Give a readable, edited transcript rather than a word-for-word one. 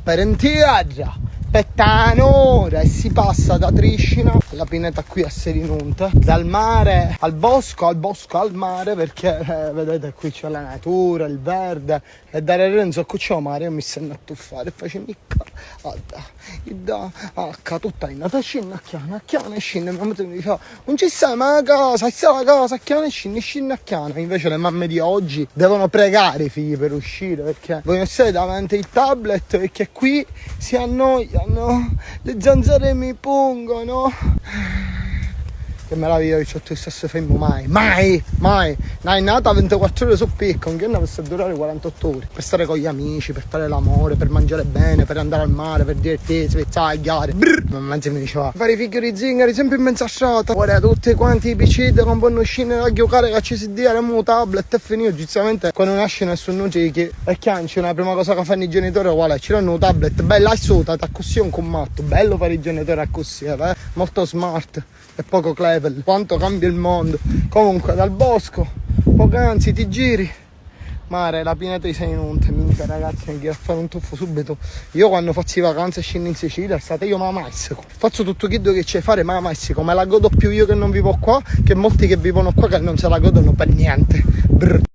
per intierra, aspetta un'ora e si passa da Triscina alla pineta qui a Selinunte, dal mare al bosco al mare, perché vedete qui c'è la natura, il verde, e da Renzo qui c'è il mare. Io mi stanno a tuffare e faccio tutta in nata scina a scina, mia madre mi diceva non ci stai ma a casa, stai a casa, scina a chiana. Invece le mamme di oggi devono pregare i figli per uscire, perché vogliono stare davanti al tablet, perché qui si annoiano, le zanzare mi pungono. Che meraviglia che c'ho tutto questo fermo, mai. È nata 24 ore su picco, non che ne per durare 48 ore, per stare con gli amici, per fare l'amore, per mangiare bene, per andare al mare, per divertirsi, per tagliare. Mamma mi diceva fare i figli di zingari sempre in mezza strada, ora tutti quanti i piccini non possono uscire a giocare, che ci si dia il tablet e finito. Giustamente quando nasce nessuno che è chianci, una prima cosa che fanno i genitori è quale? Ci danno un tablet, bella assoluta, così un commatto, bello fare i genitori così, molto smart e poco clever. Quanto cambia il mondo. Comunque dal bosco poc'anzi ti giri mare, la pineta di Selinunte, minchia ragazzi, mi chiedo a fare un tuffo subito. Io quando faccio vacanze e scendo in Sicilia, state io ma maistico, faccio tutto quello che c'è fare, ma maistico, me la godo più io che non vivo qua, che molti che vivono qua che non se la godono per niente.